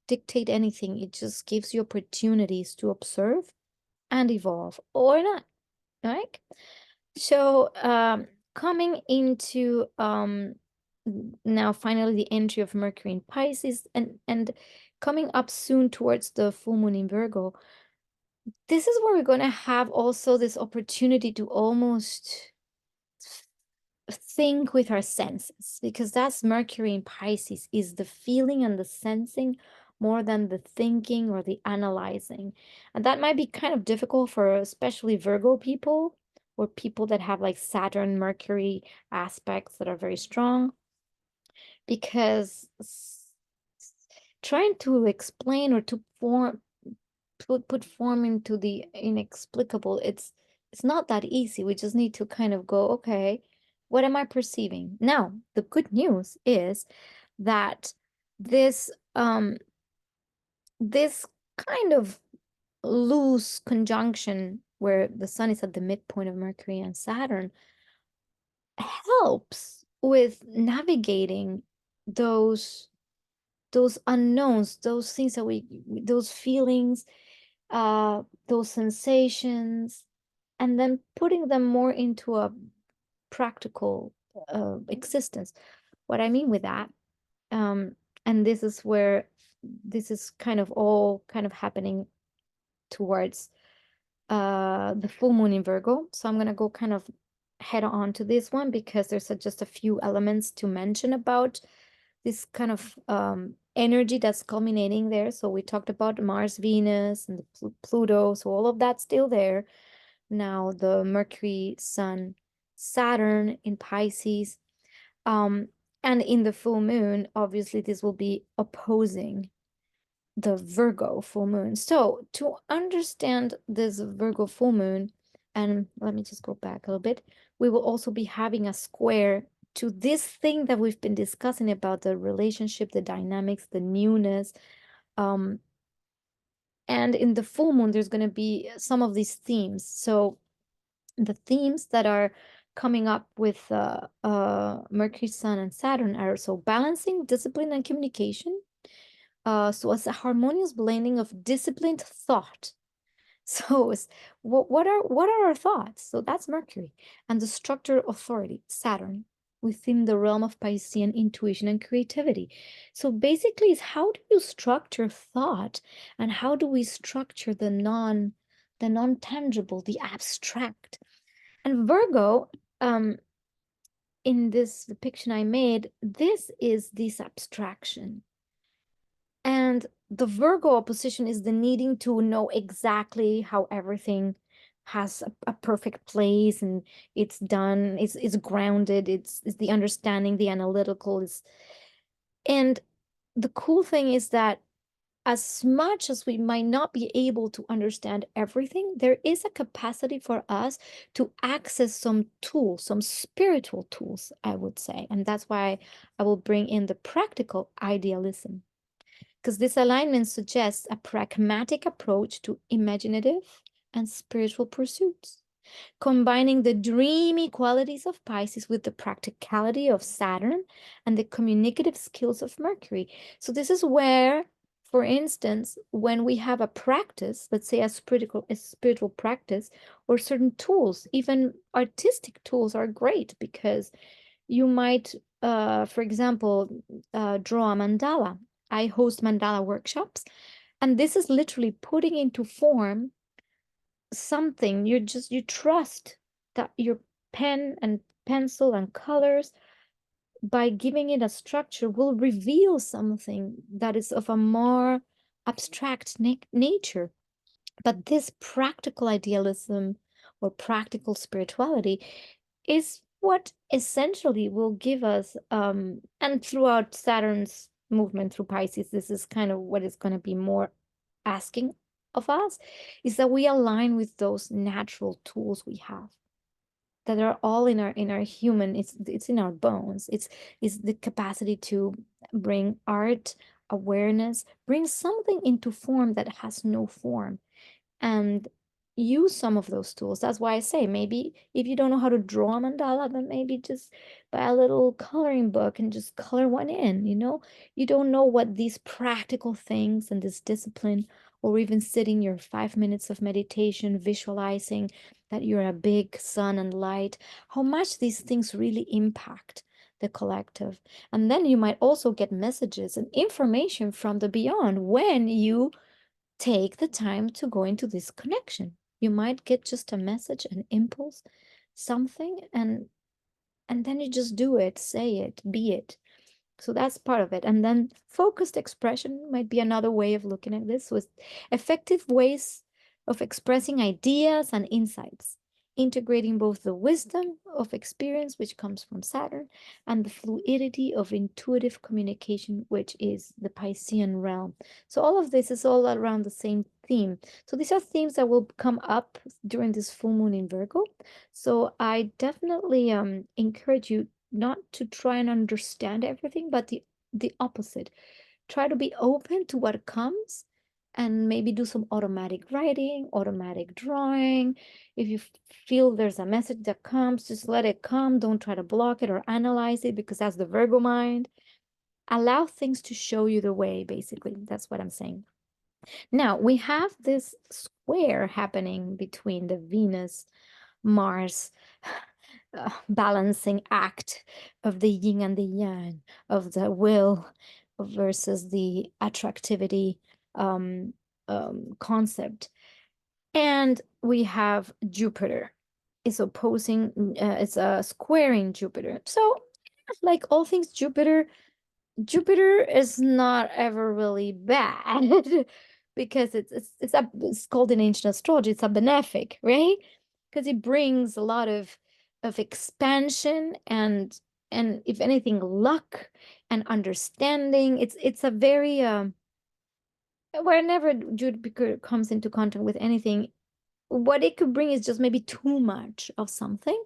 [SPEAKER 1] dictate anything. It just gives you opportunities to observe and evolve, or not, right? So coming into now finally the entry of Mercury in Pisces, and coming up soon towards the full moon in Virgo, this is where we're going to have also this opportunity to almost think with our senses, because that's Mercury in Pisces, is the feeling and the sensing more than the thinking or the analyzing. And that might be kind of difficult for especially Virgo people, or people that have like Saturn, Mercury aspects that are very strong, because trying to explain or to put form into the inexplicable, it's not that easy. We just need to kind of go, okay, What am I perceiving? Now, the good news is that this this kind of loose conjunction where the sun is at the midpoint of Mercury and Saturn helps with navigating those unknowns, those things that those feelings, those sensations, and then putting them more into a practical existence. What I mean with that, and this is where this is kind of all kind of happening towards the full moon in Virgo. So I'm gonna go kind of head on to this one because there's just a few elements to mention about this kind of energy that's culminating there. So we talked about Mars, Venus, and the Pluto. So all of that's still there. Now the Mercury, Sun, Saturn in Pisces. And in the full moon, obviously, this will be opposing the Virgo full moon. So to understand this Virgo full moon, and let me just go back a little bit, we will also be having a square to this thing that we've been discussing about the relationship, the dynamics, the newness. And in the full moon, there's going to be some of these themes. So the themes that are coming up with Mercury, Sun, and Saturn are so balancing, discipline, and communication. So it's a harmonious blending of disciplined thought. So what are our thoughts? So that's Mercury. And the structure authority, Saturn, within the realm of Piscean intuition and creativity. So basically, it's how do you structure thought, and how do we structure the non-tangible, the abstract? And Virgo, in this depiction I made, this is this abstraction. And the Virgo opposition is the needing to know exactly how everything has a perfect place and it's done, it's grounded, it's the understanding, the analytical is. And the cool thing is that as much as we might not be able to understand everything, there is a capacity for us to access some tools, some spiritual tools, I would say. And that's why I will bring in the practical idealism, because this alignment suggests a pragmatic approach to imaginative and spiritual pursuits, combining the dreamy qualities of Pisces with the practicality of Saturn and the communicative skills of Mercury. So this is where, for instance, when we have a practice, let's say a spiritual practice, or certain tools, even artistic tools are great because you might, for example, draw a mandala. I host mandala workshops, and this is literally putting into form something. You trust that your pen and pencil and colors, by giving it a structure, will reveal something that is of a more abstract nature. But this practical idealism or practical spirituality is what essentially will give us, and throughout Saturn's movement through Pisces, this is kind of what is going to be more asking of us, is that we align with those natural tools we have that are all in our human, it's in our bones. It's the capacity to bring art, awareness, bring something into form that has no form, and use some of those tools. That's why I say maybe if you don't know how to draw a mandala, then maybe just buy a little coloring book and just color one in, you know? You don't know what these practical things and this discipline, or even sitting your 5 minutes of meditation, visualizing that you're a big sun and light, how much these things really impact the collective. And then you might also get messages and information from the beyond when you take the time to go into this connection. You might get just a message, an impulse, something, and then you just do it, say it, be it. So that's part of it. And then focused expression might be another way of looking at this, with effective ways of expressing ideas and insights. integrating both the wisdom of experience, which comes from Saturn, and the fluidity of intuitive communication, which is the Piscean realm. So all of this is all around the same theme. So these are themes that will come up during this full moon in Virgo. So I definitely encourage you not to try and understand everything, but the opposite. Try to be open to what comes and maybe do some automatic writing, automatic drawing. If you feel there's a message that comes, just let it come. Don't try to block it or analyze it, because that's the Virgo mind. Allow things to show you the way, basically. That's what I'm saying. Now, we have this square happening between the Venus, Mars, balancing act of the yin and the yang, of the will versus the attractivity concept. And we have Jupiter is opposing, it's squaring Jupiter. So, like all things Jupiter, Jupiter is not ever really bad because it's called in ancient astrology, it's a benefic, right? Because it brings a lot of expansion and if anything, luck and understanding. It's a very whenever Jupiter comes into contact with anything, what it could bring is just maybe too much of something.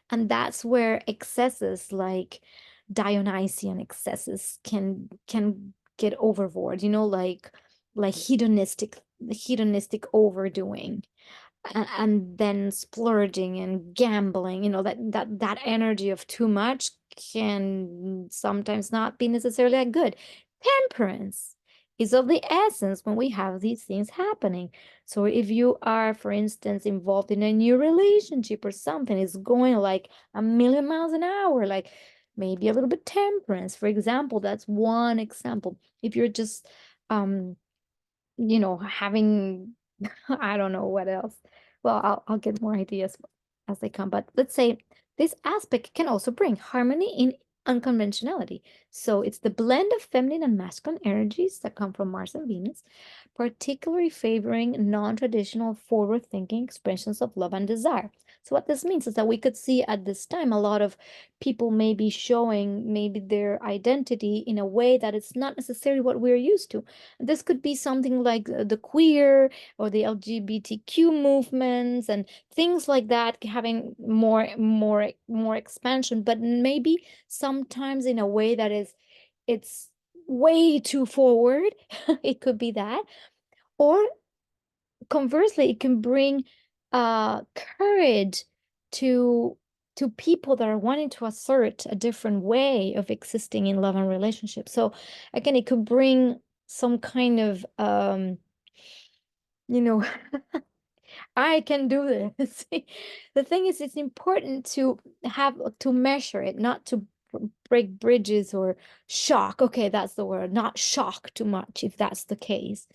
[SPEAKER 1] And that's where excesses like Dionysian excesses can get overboard, like hedonistic overdoing and then splurging and gambling, that energy of too much can sometimes not be necessarily that good. Temperance is of the essence when we have these things happening. So if you are, for instance, involved in a new relationship or something, it's going like a million miles an hour, like maybe a little bit temperance, for example. That's one example. If you're just having I don't know what else. Well, I'll get more ideas as they come. But let's say this aspect can also bring harmony in unconventionality. So it's the blend of feminine and masculine energies that come from Mars and Venus, particularly favoring non-traditional forward-thinking expressions of love and desire. So what this means is that we could see at this time a lot of people may be showing maybe their identity in a way that it's not necessarily what we're used to. This could be something like the queer or the LGBTQ movements and things like that, having more expansion, but maybe sometimes in a way that it's way too forward. It could be that. Or conversely, it can bring courage to people that are wanting to assert a different way of existing in love and relationship. So again, it could bring some kind of you know I can do this. The thing is, it's important to measure it, not to break bridges or shock. Okay, that's the word, not shock too much if that's the case.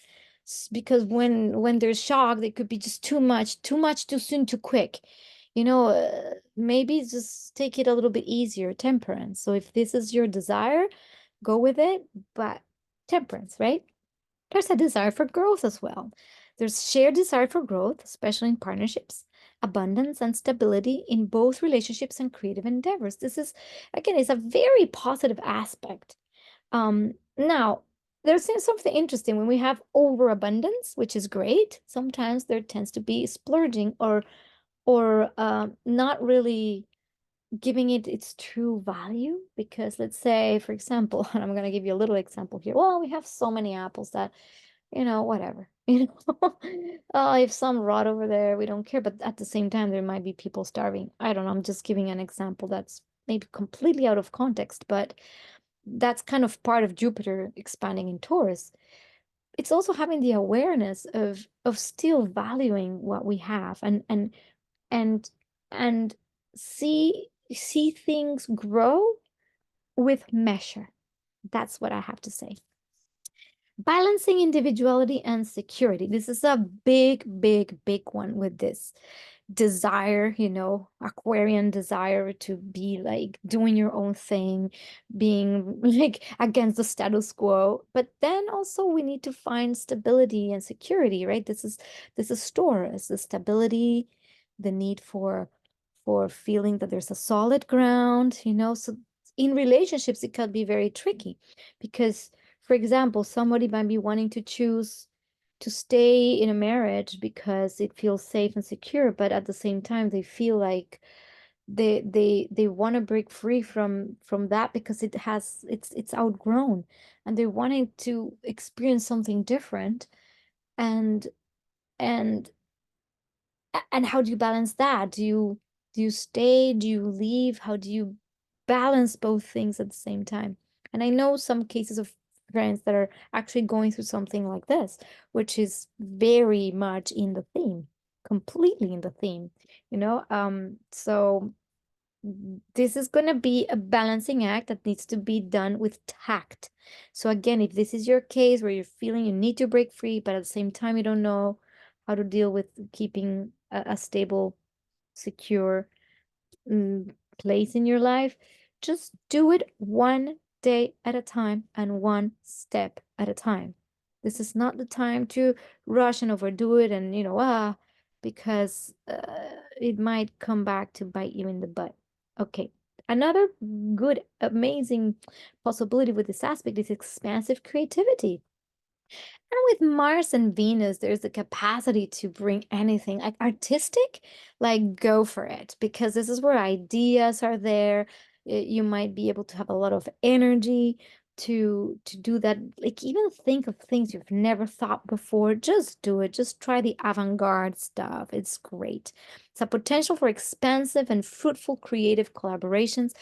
[SPEAKER 1] Because when there's shock, there could be just too much, too soon, too quick. Maybe just take it a little bit easier, temperance. So if this is your desire, go with it, but temperance, right? There's a desire for growth as well. There's shared desire for growth, especially in partnerships, abundance and stability in both relationships and creative endeavors. This is, again, it's a very positive aspect. Now, there's something interesting when we have overabundance, which is great. Sometimes there tends to be splurging or not really giving it its true value. Because let's say, for example, and I'm going to give you a little example here. Well, we have so many apples that, whatever, if some rot over there, we don't care. But at the same time, there might be people starving. I don't know. I'm just giving an example that's maybe completely out of context, but that's kind of part of Jupiter expanding in Taurus. It's also having the awareness of still valuing what we have and and see things grow with measure. That's what I have to say. Balancing individuality and security. This is a big, big, big one with this desire, Aquarian desire to be like doing your own thing, being like against the status quo. But then also we need to find stability and security, right? This is Taurus, the stability, the need for feeling that there's a solid ground, you know. So in relationships, it can be very tricky because, for example, somebody might be wanting to choose to stay in a marriage because it feels safe and secure, but at the same time, they feel like they want to break free from that because it's outgrown, and they're wanting to experience something different. And and and how do you balance that? Do you stay? Do you leave? How do you balance both things at the same time? And I know some cases of friends that are actually going through something like this, which is very much in the theme, completely in the theme, you know? So this is going to be a balancing act that needs to be done with tact. So again, if this is your case where you're feeling you need to break free, but at the same time you don't know how to deal with keeping a stable, secure place in your life, just do it one day at a time and one step at a time. This is not the time to rush and overdo it and, because it might come back to bite you in the butt. Okay. Another good, amazing possibility with this aspect is expansive creativity. And with Mars and Venus, there's the capacity to bring anything like artistic, like go for it, because this is where ideas are there. You might be able to have a lot of energy to do that. Like even think of things you've never thought before. Just do it. Just try the avant-garde stuff. It's great. It's a potential for expansive and fruitful creative collaborations.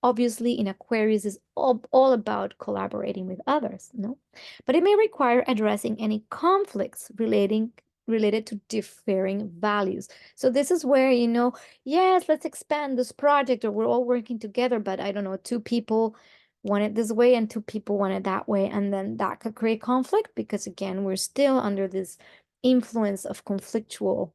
[SPEAKER 1] Obviously, in Aquarius is all about collaborating with others, no? But it may require addressing any conflicts related to differing values. So this is where, yes, let's expand this project, or we're all working together, but I don't know, two people want it this way and two people want it that way. And then that could create conflict because again, we're still under this influence of conflictual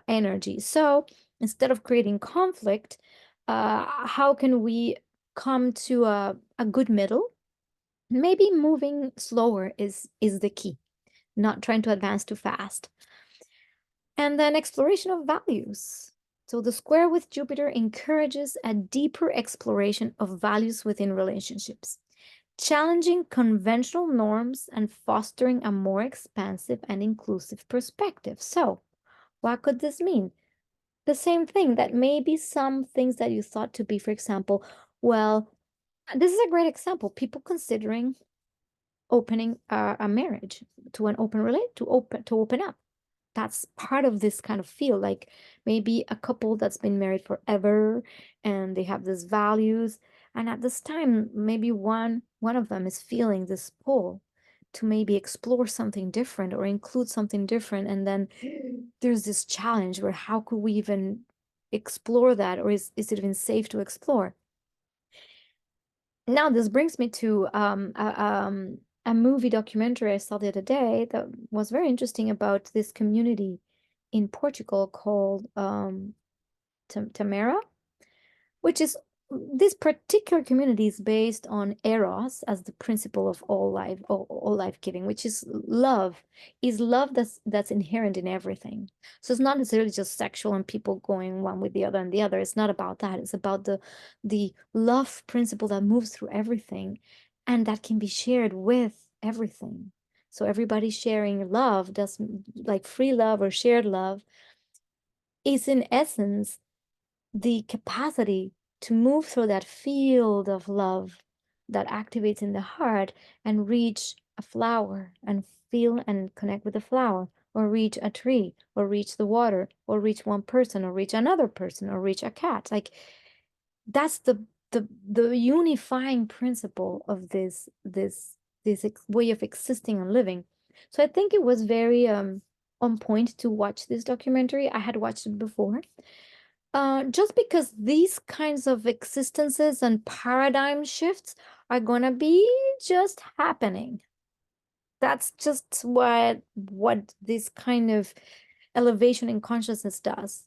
[SPEAKER 1] energy. So instead of creating conflict, how can we come to a good middle? Maybe moving slower is the key, not trying to advance too fast. And then exploration of values. So the square with Jupiter encourages a deeper exploration of values within relationships, challenging conventional norms and fostering a more expansive and inclusive perspective. So, what could this mean? The same thing, that maybe some things that you thought to be, for example, well, this is a great example. People considering opening a marriage to an open relate to open up. That's part of this kind of feel, like maybe a couple that's been married forever and they have these values, and at this time maybe one of them is feeling this pull to maybe explore something different or include something different, and then there's this challenge where how could we even explore that, or is it even safe to explore? Now, this brings me to a movie documentary I saw the other day that was very interesting about this community in Portugal called Tamara, which is this particular community is based on Eros as the principle of all life giving, which is love that's inherent in everything. So it's not necessarily just sexual and people going one with the other and the other. It's not about that. It's about the love principle that moves through everything and that can be shared with everything. So everybody sharing love, does like free love or shared love, is in essence the capacity to move through that field of love that activates in the heart and reach a flower and feel and connect with the flower, or reach a tree, or reach the water, or reach one person, or reach another person, or reach a cat. Like that's the unifying principle of this way of existing and living. So I think it was very on point to watch this documentary. I had watched it before, just because these kinds of existences and paradigm shifts are gonna be just happening. That's just what this kind of elevation in consciousness does.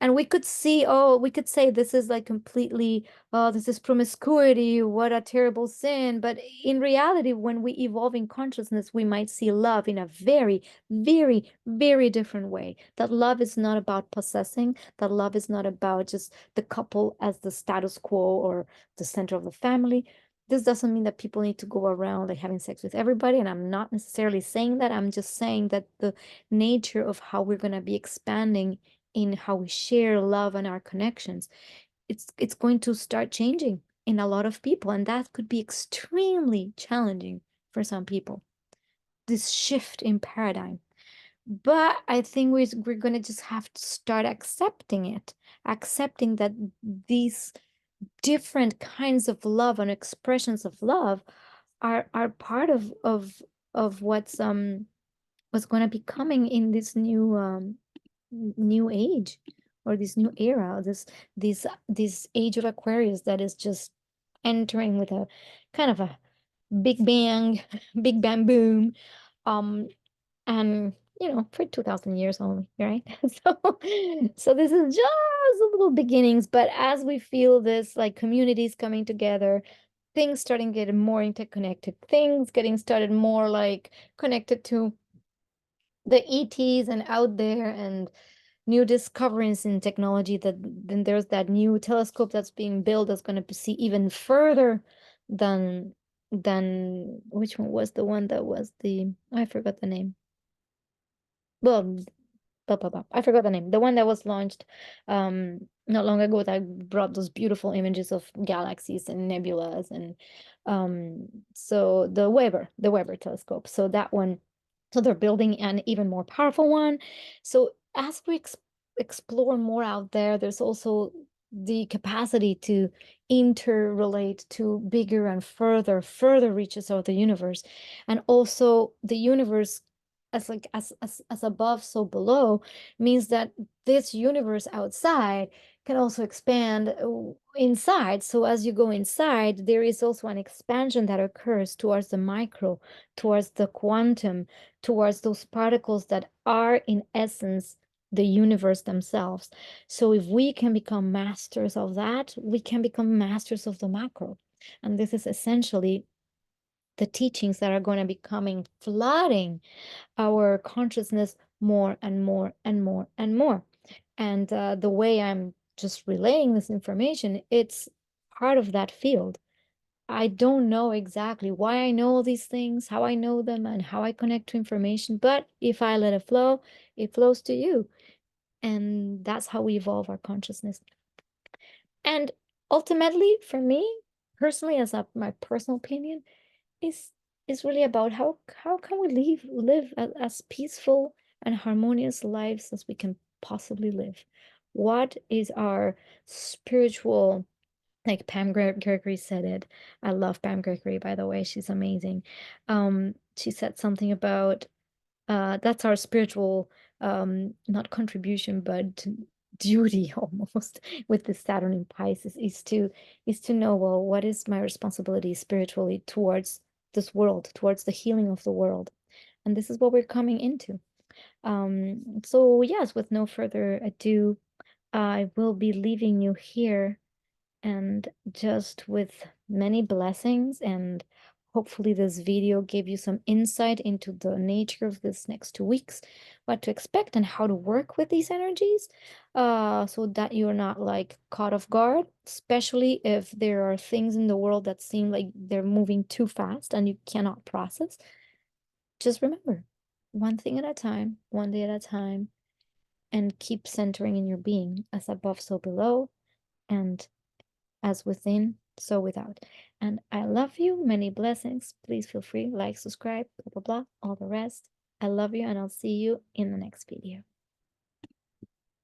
[SPEAKER 1] And we could see, oh, we could say this is like completely, oh, this is promiscuity, what a terrible sin. But in reality, when we evolve in consciousness, we might see love in a very, very, very different way. That love is not about possessing, that love is not about just the couple as the status quo or the center of the family. This doesn't mean that people need to go around like having sex with everybody. And I'm not necessarily saying that. I'm just saying that the nature of how we're going to be expanding in how we share love and our connections, it's going to start changing in a lot of people, and that could be extremely challenging for some people, this shift in paradigm. But I think we're going to just have to start accepting it, accepting that these different kinds of love and expressions of love are part of what's going to be coming in this new age, or this new era, this age of Aquarius that is just entering with a kind of a big bang, big bang boom. Um, and for 2000 years only, right? So this is just a little beginnings, but as we feel this like communities coming together, things starting getting more interconnected, things getting started more like connected to the ETs and out there, and new discoveries in technology, that then there's that new telescope that's being built that's going to see even further than which one was the one that was the, I forgot the name. Well, blah, blah, blah. I forgot the name. The one that was launched not long ago, that brought those beautiful images of galaxies and nebulas, and so the Weber telescope. So that one, so they're building an even more powerful one. So as we explore more out there, there's also the capacity to interrelate to bigger and further reaches of the universe. And also the universe, as like as above so below, means that this universe outside can also expand inside. So as you go inside, there is also an expansion that occurs towards the micro, towards the quantum, towards those particles that are in essence the universe themselves. So if we can become masters of that, we can become masters of the macro. And this is essentially the teachings that are going to be coming, flooding our consciousness more and more and more and more. And the way I'm just relaying this information, it's part of that field. I don't know exactly why I know all these things, how I know them, and how I connect to information. But if I let it flows to you. And that's how we evolve our consciousness. And ultimately, for me, personally, my personal opinion, is really about how can we live as peaceful and harmonious lives as we can possibly live. What is our spiritual, like Pam Gregory said it. I love Pam Gregory, by the way. She's amazing. She said something about that's our spiritual not contribution, but duty almost, with the Saturn in Pisces, is to know, well, what is my responsibility spiritually towards this world, towards the healing of the world. And this is what we're coming into. So yes, with no further ado, I will be leaving you here, and just with many blessings, and hopefully this video gave you some insight into the nature of this next 2 weeks, what to expect and how to work with these energies, so that you're not like caught off guard, especially if there are things in the world that seem like they're moving too fast and you cannot process. Just remember, one thing at a time, one day at a time, and keep centering in your being, as above so below, and as within, so without. And I love you. Many blessings. Please feel free, like, subscribe, blah, blah, blah, all the rest. I love you, and I'll see you in the next video.